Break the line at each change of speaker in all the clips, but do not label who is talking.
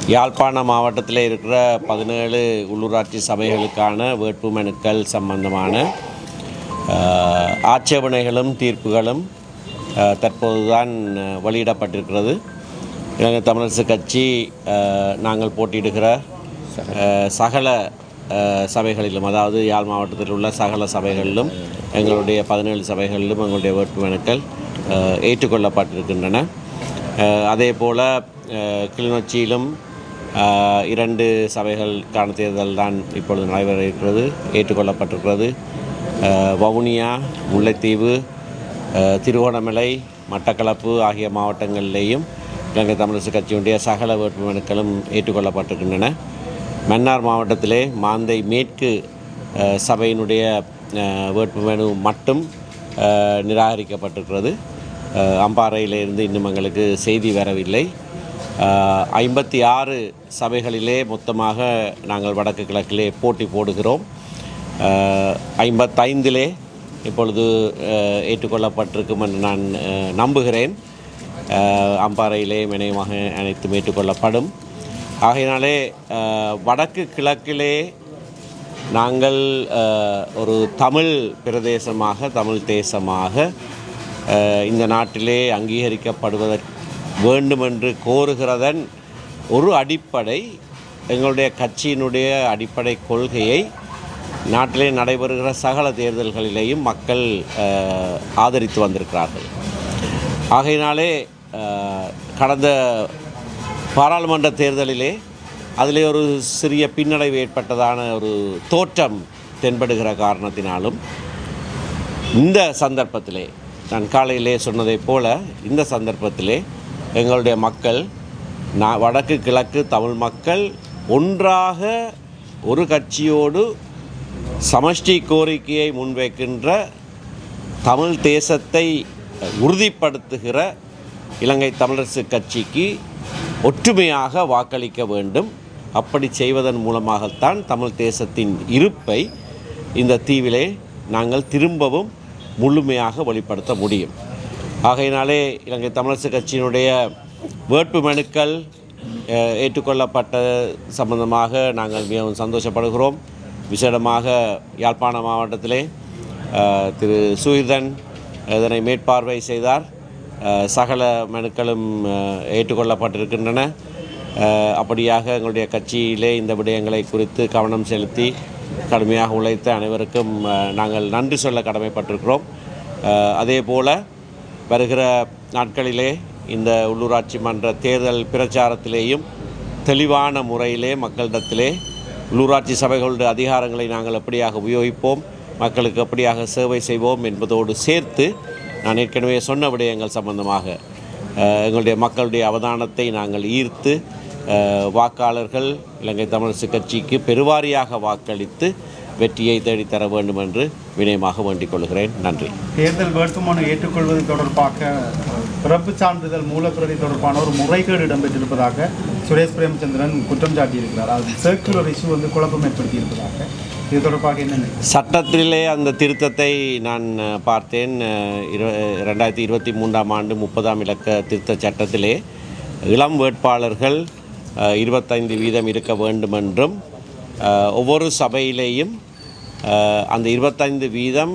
யாழ்ப்பாண மாவட்டத்தில் இருக்கிற 17 உள்ளூராட்சி சபைகளுக்கான வேட்புமனுக்கள் சம்பந்தமான ஆட்சேபனைகளும் தீர்ப்புகளும் தற்போதுதான் வெளியிடப்பட்டிருக்கிறது. இலங்கை தமிழரசு கட்சி நாங்கள் போட்டியிடுகிற சகல சபைகளிலும், அதாவது யாழ் மாவட்டத்தில் உள்ள சகல சபைகளிலும், எங்களுடைய 17 சபைகளிலும் எங்களுடைய வேட்புமனுக்கள் ஏற்றுக்கொள்ளப்பட்டிருக்கின்றன. அதே போல் கிளிநொச்சியிலும் 2 சபைகளுக்கான தேர்தல் தான் இப்பொழுது நடைபெற இருக்கிறது, ஏற்றுக்கொள்ளப்பட்டிருக்கிறது. வவுனியா, முல்லைத்தீவு, திருகோணமலை, மட்டக்களப்பு ஆகிய மாவட்டங்களிலேயும் இலங்கை தமிழரசு கட்சியினுடைய சகல வேட்புமனுக்களும் ஏற்றுக்கொள்ளப்பட்டிருக்கின்றன. மன்னார் மாவட்டத்திலே மாந்தை மேற்கு சபையினுடைய வேட்புமனு மட்டும் நிராகரிக்கப்பட்டிருக்கிறது. அம்பாறையிலிருந்து இன்னும் எங்களுக்கு செய்தி வரவில்லை. 56 சபைகளிலே மொத்தமாக நாங்கள் வடக்கு கிழக்கிலே போட்டி போடுகிறோம். 55 இப்பொழுது ஏற்றுக்கொள்ளப்பட்டிருக்கும் என்று நான் நம்புகிறேன். அம்பாறையிலே இணையமாக அனைத்தும் ஏற்றுக்கொள்ளப்படும். ஆகையினாலே வடக்கு கிழக்கிலே நாங்கள் ஒரு தமிழ் பிரதேசமாக, தமிழ் தேசமாக இந்த நாட்டிலே அங்கீகரிக்கப்படுவதற்கு வேண்டுமென்று கோருகிறதன் ஒரு அடிப்படை, எங்களுடைய கட்சியினுடைய அடிப்படை கொள்கையை நாட்டிலே நடைபெறுகிற சகல தேர்தல்களிலேயும் மக்கள் ஆதரித்து வந்திருக்கிறார்கள். ஆகையினாலே கடந்த பாராளுமன்ற தேர்தலிலே அதிலே ஒரு சிறிய பின்னடைவு ஏற்பட்டதான ஒரு தோற்றம் தென்படுகிற காரணத்தினாலும் இந்த சந்தர்ப்பத்திலே, நான் காலையிலே சொன்னதைப் போல, இந்த சந்தர்ப்பத்திலே எங்களுடைய மக்கள், வடக்கு கிழக்கு தமிழ் மக்கள் ஒன்றாக ஒரு கட்சியோடு சமஷ்டி கோரிக்கையை முன்வைக்கின்ற, தமிழ் தேசத்தை உறுதிப்படுத்துகிற இலங்கை தமிழரசு கட்சிக்கு ஒற்றுமையாக வாக்களிக்க வேண்டும். அப்படி செய்வதன் மூலமாகத்தான் தமிழ் தேசத்தின் இருப்பை இந்த தீவிலே நாங்கள் திரும்பவும் முழுமையாக வெளிப்படுத்த முடியும். ஆகையினாலே இலங்கை தமிழரசு கட்சியினுடைய வேட்புமனுக்கள் ஏற்றுக்கொள்ளப்பட்ட சம்பந்தமாக நாங்கள் மிகவும் சந்தோஷப்படுகிறோம். விசேடமாக யாழ்ப்பாண மாவட்டத்திலே திரு சுஹிதன் இதனை மேற்பார்வை செய்தார். சகல மனுக்களும் ஏற்றுக்கொள்ளப்பட்டிருக்கின்றன. அப்படியாக எங்களுடைய கட்சியிலே இந்த விடயங்களை குறித்து கவனம் செலுத்தி கடுமையாக உழைத்த அனைவருக்கும் நாங்கள் நன்றி சொல்ல கடமைப்பட்டிருக்கிறோம். அதே போல் வருகிற நாட்களிலே இந்த உள்ளூராட்சி மன்ற தேர்தல் பிரச்சாரத்திலேயும் தெளிவான முறையிலே மக்களிடத்திலே உள்ளூராட்சி சபைகளுடைய அதிகாரங்களை நாங்கள் எப்படியாக உபயோகிப்போம், மக்களுக்கு எப்படியாக சேவை செய்வோம் என்பதோடு சேர்த்து நான் ஏற்கனவே சொன்ன விடயங்கள் சம்பந்தமாக எங்களுடைய மக்களுடைய அவதானத்தை நாங்கள் ஈர்த்து வாக்காளர்கள் இலங்கை தமிழரசு கட்சிக்கு பெருவாரியாக வாக்களித்து வெற்றியை தேடித்தர வேண்டும் என்று வினயமாக வேண்டிக் கொள்கிறேன். நன்றி.
தேர்தல் வேட்புமனு ஏற்றுக்கொள்வது தொடர்பாக பிறப்பு சான்றிதழ் மூலப்பிரதி தொடர்பான ஒரு முறைகேடு இடம்பெற்றிருப்பதாக சுரேஷ் பிரேமச்சந்திரன் குற்றம் சாட்டியிருக்கிறார். அது சர்க்குலர் இஷ்யூ குழப்பம் ஏற்படுத்தியிருப்பதாக. இது தொடர்பாக என்ன?
சட்டத்திலே அந்த திருத்தத்தை நான் பார்த்தேன். 2023ஆம் ஆண்டு 30ஆம் இலக்க திருத்த சட்டத்திலே இளம் வேட்பாளர்கள் 25% இருக்க வேண்டும் என்றும், ஒவ்வொரு சபையிலேயும் அந்த 25%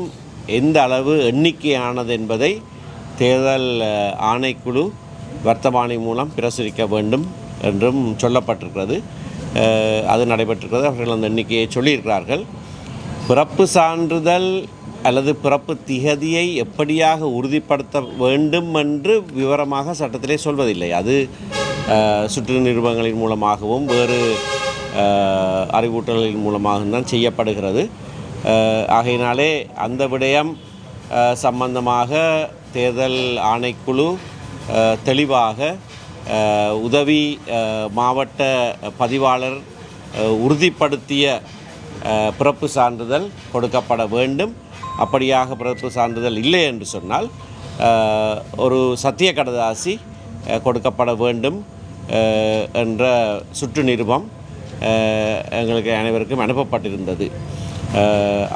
எந்த அளவு எண்ணிக்கையானது என்பதை தேர்தல் ஆணைக்குழு வர்த்தமானி மூலம் பிரசுரிக்க வேண்டும் என்றும் சொல்லப்பட்டிருக்கிறது. அது நடைபெற்றிருக்கிறது. அவர்கள் அந்த எண்ணிக்கையை சொல்லியிருக்கிறார்கள். பிறப்பு சான்றிதழ் அல்லது பிறப்பு திகதியை எப்படியாக உறுதிப்படுத்த வேண்டும் என்று விவரமாக சட்டத்திலே சொல்வதில்லை. அது சுற்று நிறுவனங்களின் மூலமாகவும் வேறு அறிவூட்டல்களின் மூலமாக தான் செய்யப்படுகிறது. ஆகையினாலே அந்த விடயம் சம்பந்தமாக தேர்தல் ஆணைக்குழு தெளிவாக உதவி மாவட்ட பதிவாளர் உறுதிப்படுத்திய பிறப்பு சான்றிதழ் கொடுக்கப்பட வேண்டும். அப்படியாக பிறப்பு சான்றிதழ் இல்லை என்று சொன்னால் ஒரு சத்திய கடதாசி கொடுக்கப்பட வேண்டும் என்ற சுற்று நிருபம் எங்களுக்கு அனைவருக்கும் அனுப்பப்பட்டிருந்தது.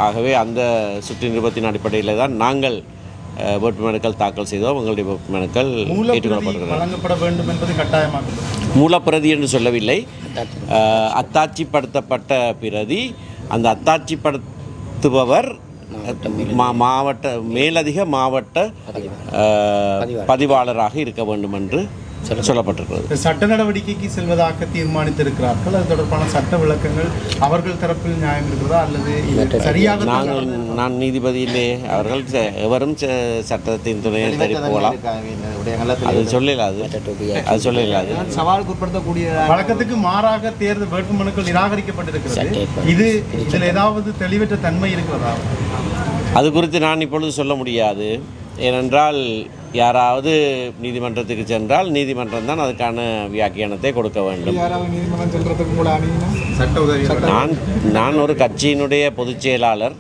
ஆகவே அந்த சுற்று நிருபத்தின் அடிப்படையில் தான் நாங்கள் வேட்புமனுக்கள் தாக்கல் செய்தோம். உங்களுடைய வேட்புமனுக்கள் ஏற்றுக்கொள்ளப்படுகிறது.
வழங்கப்பட வேண்டும் என்பது கட்டாயமாக
மூலப்பிரதி என்று சொல்லவில்லை, அத்தாட்சிப்படுத்தப்பட்ட பிரதி. அந்த அத்தாட்சிப்படுத்துபவர் மாவட்ட மேலதிக மாவட்ட பதிவாளராக இருக்க வேண்டும் என்று சொல்லப்பட்டிருக்கிறது.
சட்ட நடவடிக்கைக்கு செல்வதாக தீர்மானித்திருக்கிறார்கள். அது தொடர்பான சட்ட விளக்கங்கள் அவர்கள் தரப்பில் நியாயம் இருக்கிறதா அல்லது சரியாக?
நான் நீதிபதியிலே அவர்கள் எவரும் சட்டத்தின் துணையை போகலாம், அது சொல்லலாது, அது சொல்லலாது.
சவாலுக்கு உட்படுத்தக்கூடிய வழக்கத்துக்கு மாறாக தேர்தல் வேட்புமனுக்கள் நிராகரிக்கப்பட்டிருக்கிறது. இதில் ஏதாவது தெளிவற்ற தன்மை இருக்கிறதா?
அது குறித்து நான் இப்பொழுது சொல்ல முடியாது. ஏனென்றால் யாராவது நீதிமன்றத்துக்கு சென்றால் நீதிமன்றம் தான் அதுக்கான வியாக்கியானத்தை கொடுக்க வேண்டும். நான் ஒரு கட்சியினுடைய பொதுச் செயலாளர்.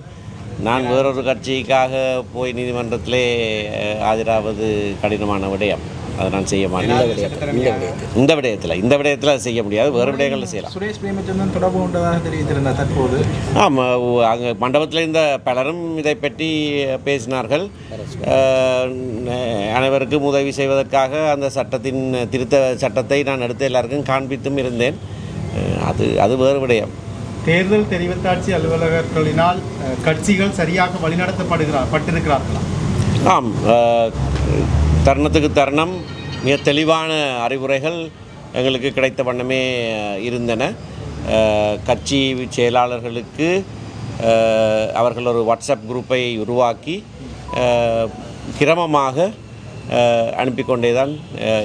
நான் வேறொரு கட்சிக்காக போய் நீதிமன்றத்திலே ஆஜராவது கடினமான விடயம். அதை நான் செய்ய மாட்டேன். இந்த விடயத்தில் அதை செய்ய முடியாது, வேறு விடயங்களில் செய்யலாம்.
சுரேஷ் பிரேமச்சந்திரன் தொடர்பு கொண்டதாக தெரிவித்திருந்தார் தற்போது.
ஆமாம், அங்கே மண்டபத்தில் இருந்த பலரும் இதை பற்றி பேசினார்கள். அனைவருக்கும் உதவி செய்வதற்காக அந்த சட்டத்தின் திருத்த சட்டத்தை நான் எடுத்து எல்லாருக்கும் காண்பித்தும் இருந்தேன். அது வேறு விடயம்.
தேர்தல் தெரிவத்தாட்சி அலுவலகர்களினால் கட்சிகள் சரியாக வழிநடத்தப்பட்டிருக்கிறார்களா?
ஆம், தருணத்துக்கு தருணம் மிக தெளிவான அறிவுரைகள் எங்களுக்கு கிடைத்த வண்ணமே இருந்தன. கட்சி செயலாளர்களுக்கு அவர்கள் ஒரு வாட்ஸ்அப் குரூப்பை உருவாக்கி கிரமமாக அனுப்பி கொண்டே தான்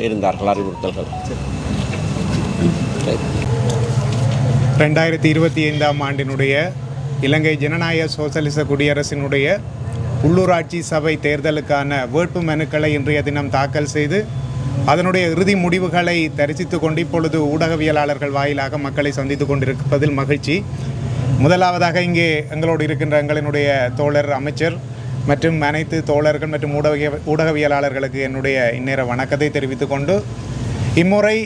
இருந்தார்கள் அறிவுறுத்தல்கள்.
2025 ஆண்டினுடைய இலங்கை ஜனநாயக சோசலிச குடியரசினுடைய உள்ளூராட்சி சபை தேர்தலுக்கான வேட்பு மனுக்களை இன்றைய தினம் தாக்கல் செய்து அதனுடைய இறுதி முடிவுகளை தரிசித்து கொண்டு இப்பொழுது ஊடகவியலாளர்கள் வாயிலாக மக்களை சந்தித்து கொண்டிருப்பதில் மகிழ்ச்சி. முதலாவதாக இங்கே எங்களோடு இருக்கின்ற எங்களினுடைய தோழர் அமைச்சர் மற்றும் அனைத்து தோழர்கள் மற்றும் ஊடகவியலாளர்களுக்கு என்னுடைய இந்நேர வணக்கத்தை தெரிவித்து கொண்டு, இம்முறை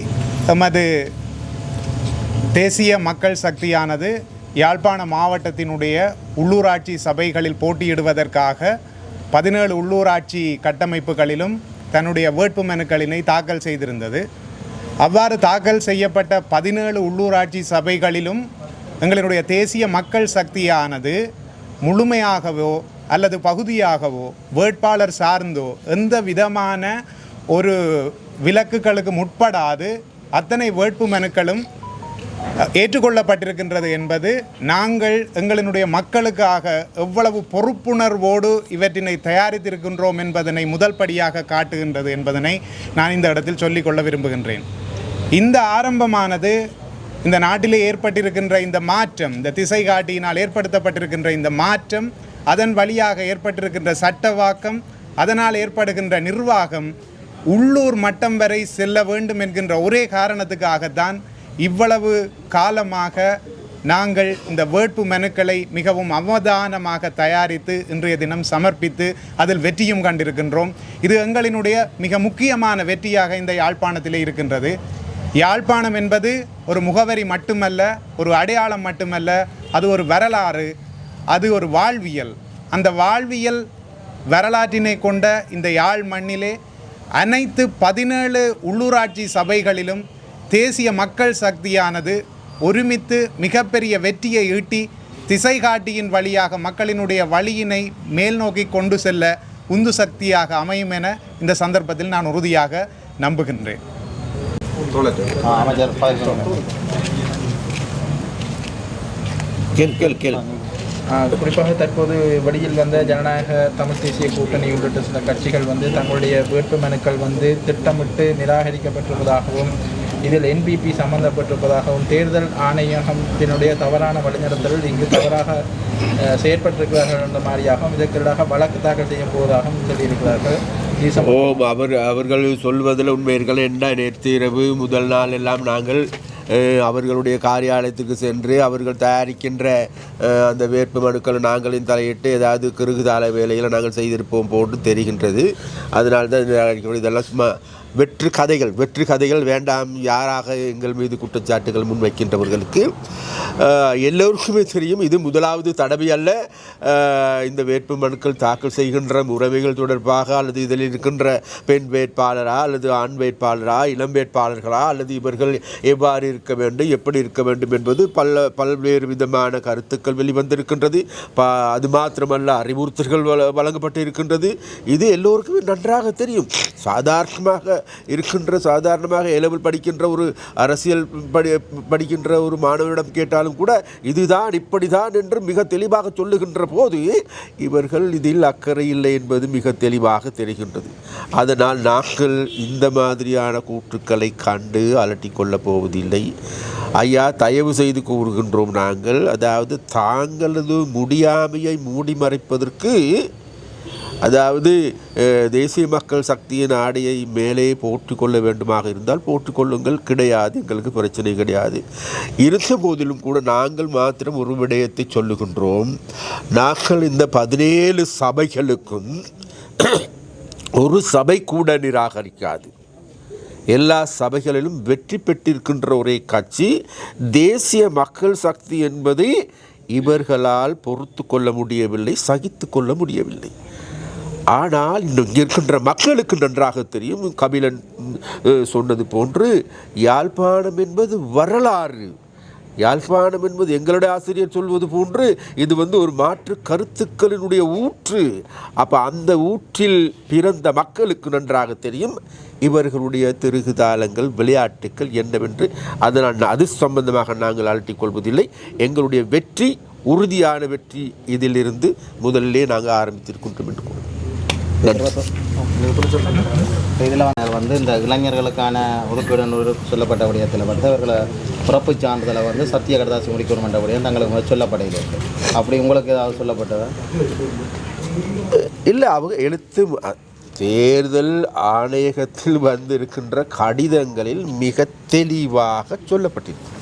எமது தேசிய மக்கள் சக்தியானது யாழ்ப்பாண மாவட்டத்தினுடைய உள்ளூராட்சி சபைகளில் போட்டியிடுவதற்காக 17 உள்ளூராட்சி கட்டமைப்புகளிலும் தன்னுடைய வேட்பு மனுக்களினை தாக்கல் செய்திருந்தது. அவ்வாறு தாக்கல் செய்யப்பட்ட 17 உள்ளூராட்சி சபைகளிலும் எங்களுடைய தேசிய மக்கள் சக்தியானது முழுமையாகவோ அல்லது பகுதியாகவோ வேட்பாளர் சார்ந்தோ எந்த விதமான ஒரு விலக்குகளுக்கு முற்படாது அத்தனை வேட்பு மனுக்களும் ஏற்றுக்கொள்ளப்பட்டிருக்கின்றது என்பது நாங்கள் எங்களினுடைய மக்களுக்காக எவ்வளவு பொறுப்புணர்வோடு இவற்றினை தயாரித்திருக்கின்றோம் என்பதனை முதல் படியாக காட்டுகின்றது என்பதனை நான் இந்த இடத்தில் சொல்லிக்கொள்ள விரும்புகின்றேன். இந்த ஆரம்பமானது இந்த நாட்டிலே ஏற்பட்டிருக்கின்ற இந்த மாற்றம், இந்த திசை காட்டியினால் ஏற்படுத்தப்பட்டிருக்கின்ற இந்த மாற்றம், அதன் வழியாக ஏற்பட்டிருக்கின்ற சட்டவாக்கம், அதனால் ஏற்படுகின்ற நிர்வாகம் உள்ளூர் மட்டம் வரை செல்ல வேண்டும் என்கின்ற ஒரே காரணத்துக்காகத்தான் இவ்வளவு காலமாக நாங்கள் இந்த வேட்பு மனுக்களை மிகவும் அவதானமாக தயாரித்து இன்றைய தினம் சமர்ப்பித்து அதில் வெற்றியும் கண்டிருக்கின்றோம். இது எங்களினுடைய மிக முக்கியமான வெற்றியாக இந்த யாழ்ப்பாணத்திலே இருக்கின்றது. யாழ்ப்பாணம் என்பது ஒரு முகவரி மட்டுமல்ல, ஒரு அடையாளம் மட்டுமல்ல, அது ஒரு வரலாறு, அது ஒரு வாழ்வியல். அந்த வாழ்வியல் வரலாற்றினை கொண்ட இந்த யாழ் மண்ணிலே அனைத்து 17 உள்ளூராட்சி சபைகளிலும் தேசிய மக்கள் சக்தியானது ஒருமித்து மிகப்பெரிய வெற்றியை ஈட்டி திசை காட்டியின் வழியாக மக்களினுடைய வழியினை மேல் நோக்கி கொண்டு செல்ல உந்து சக்தியாக அமையும் என இந்த சந்தர்ப்பத்தில் நான் உறுதியாக நம்புகின்றேன்.
குறிப்பாக தற்போது வெளியில் வந்த ஜனநாயக தமிழ் தேசிய கூட்டணி உள்ளிட்ட சில கட்சிகள் தங்களுடைய வேட்பு மனுக்கள் திட்டமிட்டு நிராகரிக்கப்பட்டிருப்பதாகவும் இதில் என்பிபி சம்பந்தப்பட்டிருப்பதாகவும் தேர்தல் ஆணையகத்தினுடைய தவறான வழிநடத்தல் இங்கு தவறாக செயற்பட்டிருக்கிறார்கள் என்ற மாதிரியாகவும் இதற்கெதிராக வழக்கு தாக்கல் செய்ய போவதாகவும் சொல்லியிருக்கிறார்கள்.
அவர்கள் சொல்வதில் உண்மைகள் என்ன? நேற்று இரவு முதல் நாள் எல்லாம் நாங்கள் அவர்களுடைய காரியாலயத்துக்கு சென்று அவர்கள் தயாரிக்கின்ற அந்த வேட்பு மனுக்களை நாங்களின் தலையிட்டு ஏதாவது கிருகுதால வேலைகளை நாங்கள் செய்திருப்போம் போன்று தெரிகின்றது. அதனால்தான் இதெல்லாம் சும்மா வெற்று கதைகள் வேண்டாம். யாராக எங்கள் மீது குற்றச்சாட்டுகள் முன்வைக்கின்றவர்களுக்கு எல்லோருக்குமே தெரியும், இது முதலாவது தடவை அல்ல. இந்த வேட்பு மனுக்கள் தாக்கல் செய்கின்ற முறைமைகள் தொடர்பாக, அல்லது இதில் இருக்கின்ற பெண் வேட்பாளரா அல்லது ஆண் வேட்பாளரா, இளம் வேட்பாளர்களா, அல்லது இவர்கள் எவ்வாறு இருக்க வேண்டும், எப்படி இருக்க வேண்டும் என்பது பல்வேறு விதமான கருத்துக்கள் வெளிவந்திருக்கின்றது. அது மாத்திரமல்ல, அறிவுறுத்தல்கள் வழங்கப்பட்டு இருக்கின்றது. இது எல்லோருக்குமே நன்றாக தெரியும். சாதாரணமாக ஏலெவல் படிக்கின்ற ஒரு அரசியல் படிக்கின்ற ஒரு மாணவரிடம் கேட்டாலும் கூட இதுதான் இப்படிதான் என்று மிக தெளிவாக சொல்லுகின்ற போது இவர்கள் இதில் அக்கறை இல்லை என்பது மிக தெளிவாக தெரிகின்றது. அதனால் நாங்கள் இந்த மாதிரியான கூற்றுக்களை கண்டு அலட்டிக் கொள்ளப் போவதில்லை. ஐயா, தயவு செய்து கூறுகின்றோம் நாங்கள், அதாவது தாங்களது முடியாமையை மூடி மறைப்பதற்கு, அதாவது தேசிய மக்கள் சக்தியின் ஆடையை மேலே போட்டுக்கொள்ள வேண்டுமாக இருந்தால் போட்டுக்கொள்ளுங்கள், கிடையாது, எங்களுக்கு பிரச்சனை கிடையாது. இருந்த போதிலும் கூட நாங்கள் மாத்திரம் ஒரு விடயத்தை சொல்லுகின்றோம். நாங்கள் இந்த 17 சபைகளுக்கும் ஒரு சபை கூட நிராகரிக்காது. எல்லா சபைகளிலும் வெற்றி பெற்றிருக்கின்ற ஒரே கட்சி தேசிய மக்கள் சக்தி என்பதை இவர்களால் பொறுத்து கொள்ள முடியவில்லை, சகித்து கொள்ள முடியவில்லை. ஆனால் இங்கே இருக்கின்ற மக்களுக்கு நன்றாக தெரியும், கபிலன் சொன்னது போன்று யாழ்ப்பாணம் என்பது வரலாறு. யாழ்ப்பாணம் என்பது எங்களுடைய ஆசிரியர் சொல்வது போன்று இது ஒரு மாற்று கருத்துக்களினுடைய ஊற்று. அப்போ அந்த ஊற்றில் பிறந்த மக்களுக்கு நன்றாக தெரியும் இவர்களுடைய திருகுதாளங்கள், விளையாட்டுக்கள் என்னவென்று. அதனால் அது சம்பந்தமாக நாங்கள் அலட்டிக் கொள்வதில்லை. எங்களுடைய வெற்றி உறுதியான வெற்றி இதிலிருந்து முதலிலே நாங்கள் ஆரம்பித்திருக்கின்றோம் என்று கூறுவோம்.
இதில் இந்த இளைஞர்களுக்கான ஒதுக்கீடு சொல்லப்பட்ட விடயத்தில் அவர்களை பிறப்பு சான்றிதழை சத்திய கடதாசி முடிக்கணும் என்ற விடயம் தங்களுக்கு சொல்லப்படையில் அப்படி உங்களுக்கு ஏதாவது சொல்லப்பட்டதா?
இல்லை, அவங்க எழுத்து தேர்தல் ஆணையகத்தில் இருக்கின்ற கடிதங்களில் மிக தெளிவாக சொல்லப்பட்டிருக்கு.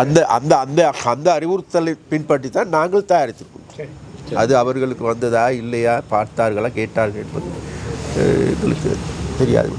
அந்த அந்த அந்த அந்த அறிவுறுத்தலை பின்பற்றி தான் நாங்கள் தயாரித்திருக்கோம். அது அவர்களுக்கு வந்ததா இல்லையா, பார்த்தார்களா, கேட்டார்கள் என்பது எங்களுக்கு தெரியாது.